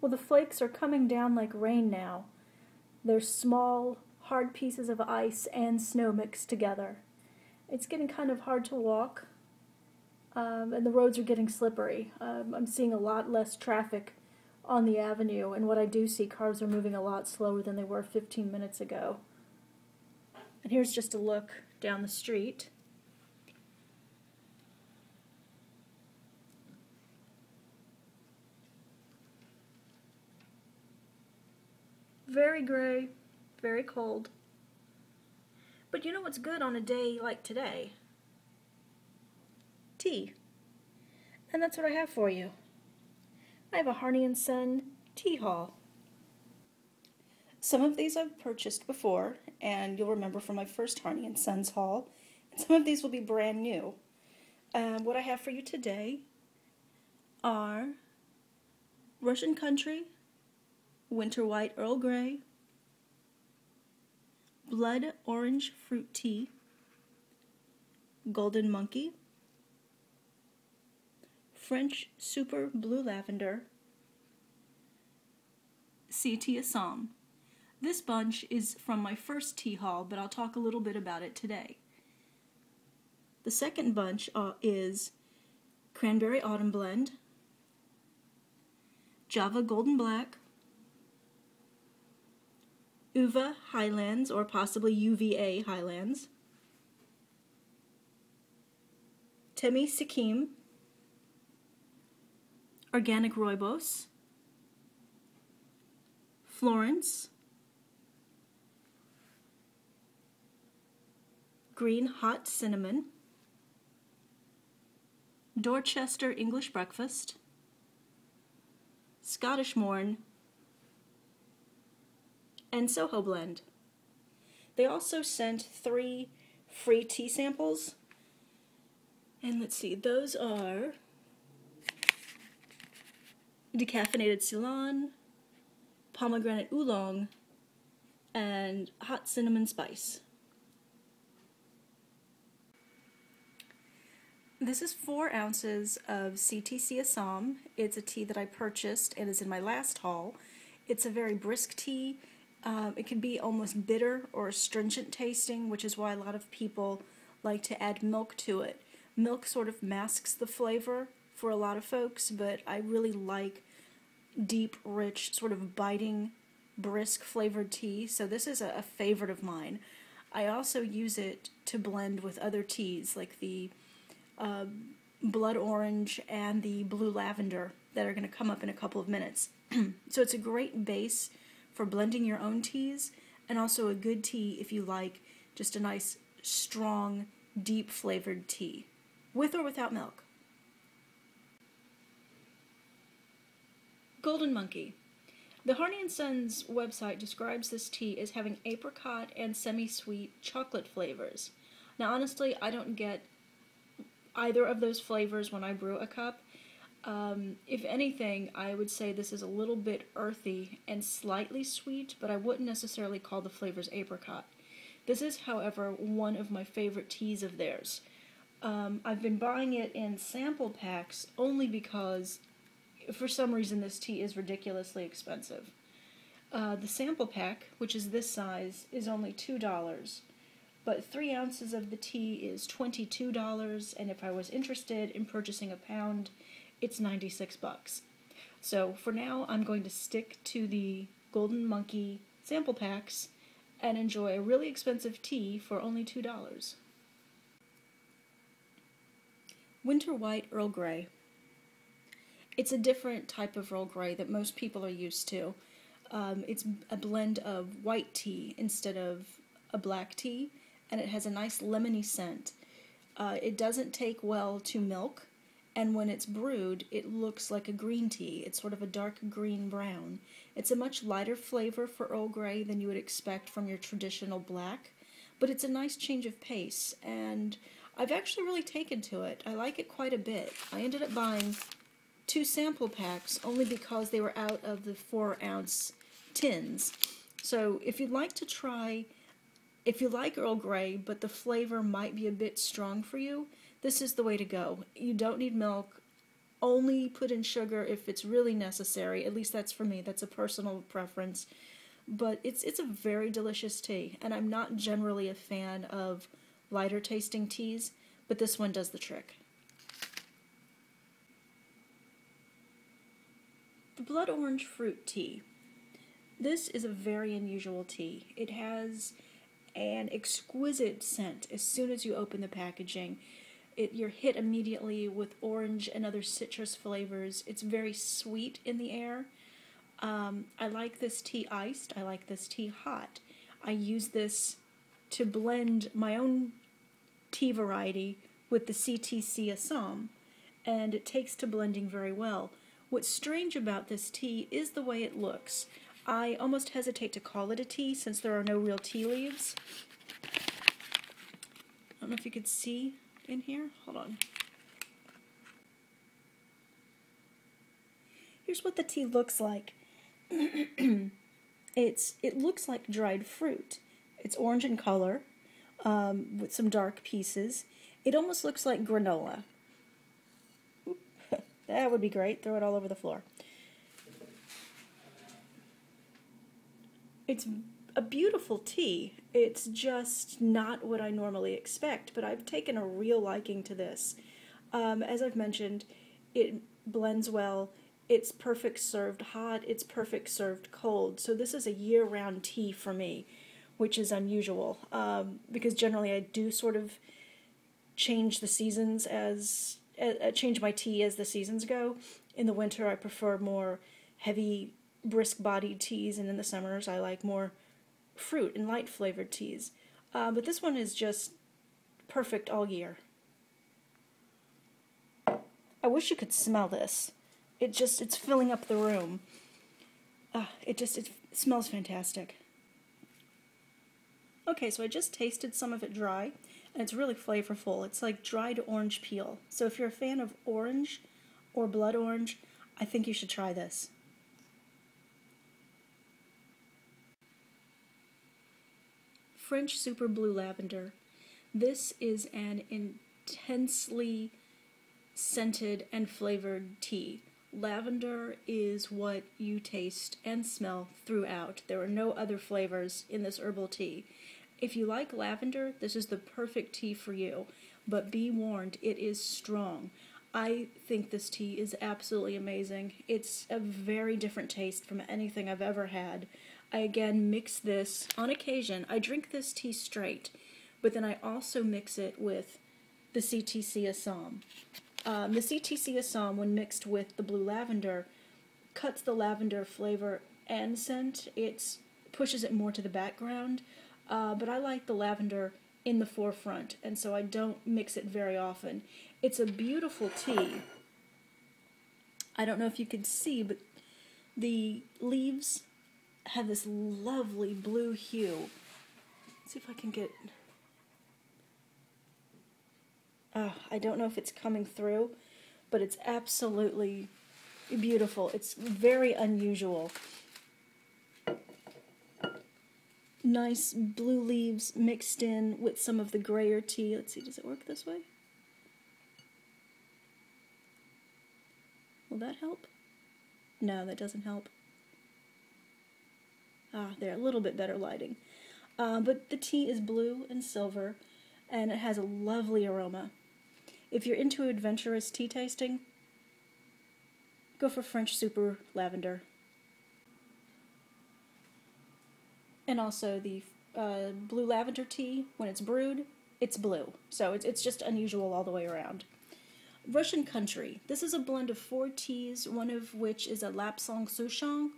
Well, the flakes are coming down like rain now. They're small, hard pieces of ice and snow mixed together. It's getting kind of hard to walk, and the roads are getting slippery. I'm seeing a lot less traffic on the avenue, and what I do see, cars are moving a lot slower than they were 15 minutes ago. And here's just a look down the street. Very gray, very cold. But you know what's good on a day like today? Tea. And that's what I have for you. I have a Harney & Son tea haul. Some of these I've purchased before, and you'll remember from my first Harney & Sons haul. And some of these will be brand new. What I have for you today are Russian Country, Winter White Earl Grey, Blood Orange Fruit Tea, Golden Monkey, French Super Blue Lavender, CTC Assam. This bunch is from my first tea haul, but I'll talk a little bit about it today. The second bunch is Cranberry Autumn Blend, Java Golden Black, Uva Highlands, or possibly UVA Highlands, Temi Sikkim, Organic Rooibos, Florence, Green Hot Cinnamon, Dorchester English Breakfast, Scottishborn, and Soho Blend. They also sent 3 free tea samples, and let's see, those are Decaffeinated Ceylon, Pomegranate Oolong, and Hot Cinnamon Spice. This is 4 ounces of CTC Assam. It's a tea that I purchased and is in my last haul. It's a very brisk tea. It can be almost bitter or astringent tasting, which is why a lot of people like to add milk to it. Milk sort of masks the flavor for a lot of folks, but I really like deep, rich, sort of biting, brisk flavored tea, so this is a favorite of mine. I also use it to blend with other teas, like the blood orange and the blue lavender that are going to come up in a couple of minutes. So it's a great base for blending your own teas, and also a good tea if you like just a nice, strong, deep flavored tea, with or without milk. Golden Monkey. The Harney & Sons website describes this tea as having apricot and semi-sweet chocolate flavors. Now honestly, I don't get either of those flavors when I brew a cup. If anything, I would say this is a little bit earthy and slightly sweet, but I wouldn't necessarily call the flavors apricot. This is, however, one of my favorite teas of theirs. I've been buying it in sample packs only because, for some reason, this tea is ridiculously expensive. The sample pack, which is this size, is only $2. But 3 ounces of the tea is $22, and if I was interested in purchasing a pound, it's $96. So for now, I'm going to stick to the Golden Monkey sample packs and enjoy a really expensive tea for only $2. Winter White Earl Grey. It's a different type of Earl Grey that most people are used to. It's a blend of white tea instead of a black tea, and it has a nice lemony scent. It doesn't take well to milk, and when it's brewed, it looks like a green tea. It's sort of a dark green-brown. It's a much lighter flavor for Earl Grey than you would expect from your traditional black, but it's a nice change of pace, and I've actually really taken to it. I like it quite a bit. I ended up buying 2 sample packs only because they were out of the 4-ounce tins. So if you'd like to try, if you like Earl Grey, but the flavor might be a bit strong for you, this is the way to go. You don't need milk, only put in sugar if it's really necessary. At least that's for me. That's a personal preference. But it's a very delicious tea, and I'm not generally a fan of lighter tasting teas, but this one does the trick. The blood orange fruit tea. This is a very unusual tea. It has an exquisite scent as soon as you open the packaging. You're hit immediately with orange and other citrus flavors. It's very sweet in the air. I like this tea iced. I like this tea hot. I use this to blend my own tea variety with the CTC Assam, and it takes to blending very well. What's strange about this tea is the way it looks. I almost hesitate to call it a tea since there are no real tea leaves. I don't know if you could see in here. Hold on. Here's what the tea looks like. It looks like dried fruit. It's orange in color, with some dark pieces. It almost looks like granola. Oop. That would be great. Throw it all over the floor. It's a beautiful tea. It's just not what I normally expect, but I've taken a real liking to this. As I've mentioned, it blends well. It's perfect served hot. It's perfect served cold. So this is a year-round tea for me, which is unusual, because generally I do sort of change the seasons change my tea as the seasons go. In the winter, I prefer more heavy, brisk-bodied teas, and in the summers, I like more fruit and light-flavored teas. But this one is just perfect all year. I wish you could smell this. It's filling up the room. It smells fantastic. Okay, so I just tasted some of it dry, and it's really flavorful. It's like dried orange peel. So if you're a fan of orange or blood orange, I think you should try this. French Super Blue Lavender. This is an intensely scented and flavored tea. Lavender is what you taste and smell throughout. There are no other flavors in this herbal tea. If you like lavender, this is the perfect tea for you, but be warned, it is strong. I think this tea is absolutely amazing. It's a very different taste from anything I've ever had. I again mix this, on occasion, I drink this tea straight, but then I also mix it with the CTC Assam. The CTC Assam, when mixed with the blue lavender, cuts the lavender flavor and scent. It pushes it more to the background, but I like the lavender in the forefront, and so I don't mix it very often. It's a beautiful tea. I don't know if you can see, but the leaves have this lovely blue hue. Let's see if I can get... I don't know if it's coming through, but it's absolutely beautiful. It's very unusual. Nice blue leaves mixed in with some of the grayer tea. Let's see, does it work this way? Will that help? No, that doesn't help. There, a little bit better lighting. But the tea is blue and silver, and it has a lovely aroma. If you're into adventurous tea tasting, go for French Super Lavender. And also the blue lavender tea, when it's brewed, it's blue. So it's just unusual all the way around. Russian Country. This is a blend of 4 teas, one of which is a Lapsang Souchong.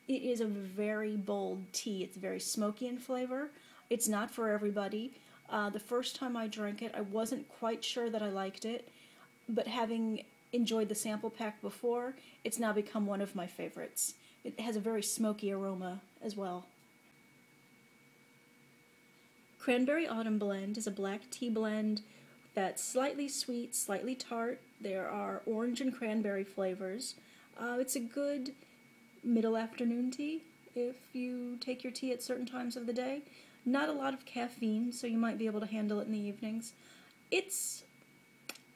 It is a very bold tea. It's very smoky in flavor. It's not for everybody. The first time I drank it, I wasn't quite sure that I liked it, but having enjoyed the sample pack before, it's now become one of my favorites. It has a very smoky aroma as well. Cranberry Autumn Blend is a black tea blend that's slightly sweet, slightly tart. There are orange and cranberry flavors. It's a good middle afternoon tea if you take your tea at certain times of the day. Not a lot of caffeine, so you might be able to handle it in the evenings. It's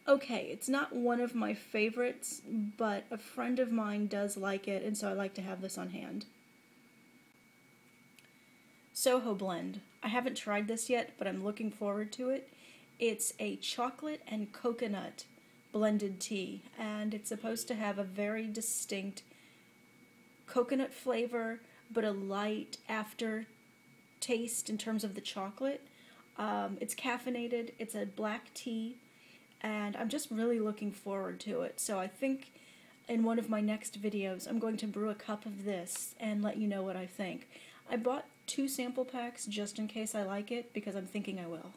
okay. It's not one of my favorites, but a friend of mine does like it, and so I like to have this on hand. Soho Blend. I haven't tried this yet, but I'm looking forward to it. It's a chocolate and coconut blended tea, and it's supposed to have a very distinct coconut flavor, but a light aftertaste in terms of the chocolate. It's caffeinated, it's a black tea, and I'm just really looking forward to it. So I think in one of my next videos I'm going to brew a cup of this and let you know what I think. I bought 2 sample packs just in case I like it, because I'm thinking I will.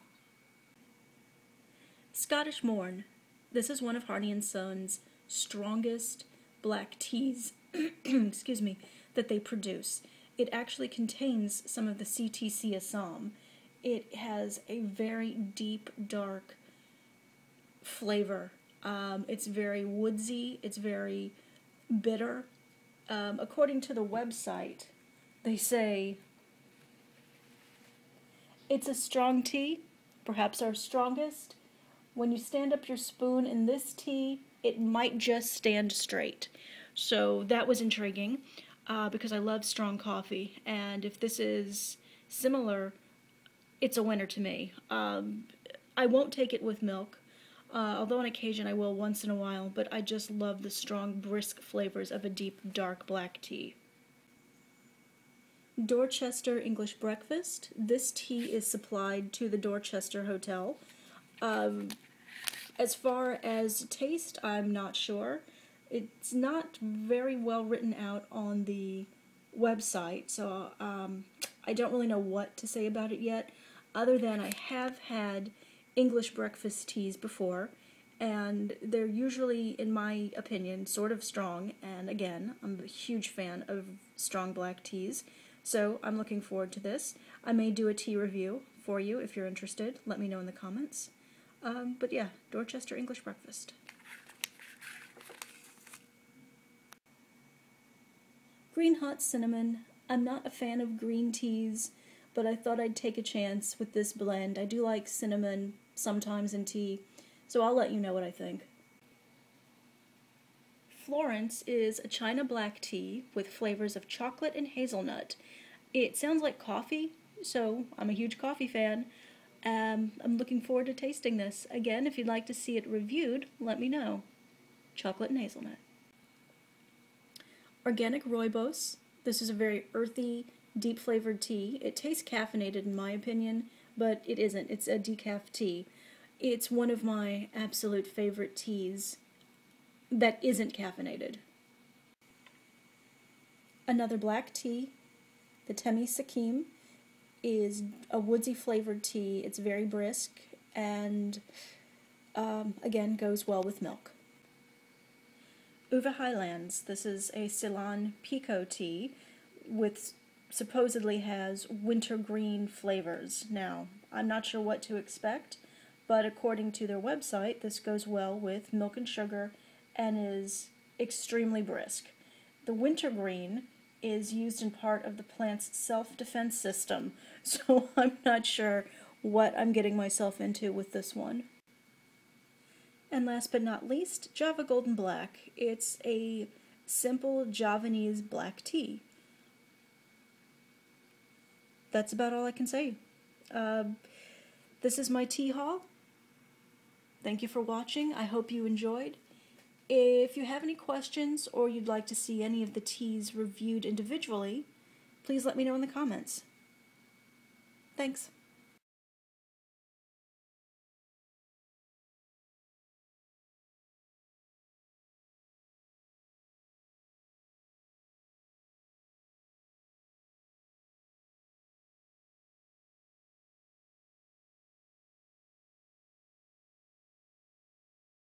Scottishborn. This is one of Harney & Sons' strongest black teas excuse me, that they produce. It actually contains some of the CTC Assam. It has a very deep, dark flavor. It's very woodsy, it's very bitter. According to the website, they say it's a strong tea, perhaps our strongest. When you stand up your spoon in this tea, it might just stand straight. So that was intriguing, because I love strong coffee, and if this is similar, it's a winner to me. I won't take it with milk, although on occasion I will once in a while, but I just love the strong, brisk flavors of a deep, dark black tea. Dorchester English Breakfast. This tea is supplied to the Dorchester Hotel. As far as taste, I'm not sure. It's not very well written out on the website, so I don't really know what to say about it yet, other than I have had English breakfast teas before, and they're usually, in my opinion, sort of strong, and again, I'm a huge fan of strong black teas, so I'm looking forward to this. I may do a tea review for you if you're interested. Let me know in the comments. But yeah, Dorchester English Breakfast. Green Hot Cinnamon. I'm not a fan of green teas, but I thought I'd take a chance with this blend. I do like cinnamon sometimes in tea, so I'll let you know what I think. Florence is a China black tea with flavors of chocolate and hazelnut. It sounds like coffee, so I'm a huge coffee fan. I'm looking forward to tasting this. Again, if you'd like to see it reviewed, let me know. Chocolate and hazelnut. Organic Rooibos. This is a very earthy, deep flavored tea. It tastes caffeinated in my opinion, but it isn't. It's a decaf tea. It's one of my absolute favorite teas that isn't caffeinated. Another black tea, the Temi Sikkim, is a woodsy flavored tea. It's very brisk and again goes well with milk. Bao Highlands. This is a Ceylon Pico tea with supposedly has wintergreen flavors. Now, I'm not sure what to expect, but according to their website, this goes well with milk and sugar and is extremely brisk. The wintergreen is used in part of the plant's self-defense system, so I'm not sure what I'm getting myself into with this one. And last but not least, Java Golden Black. It's a simple Javanese black tea. That's about all I can say. This is my tea haul. Thank you for watching. I hope you enjoyed. If you have any questions or you'd like to see any of the teas reviewed individually, please let me know in the comments. Thanks.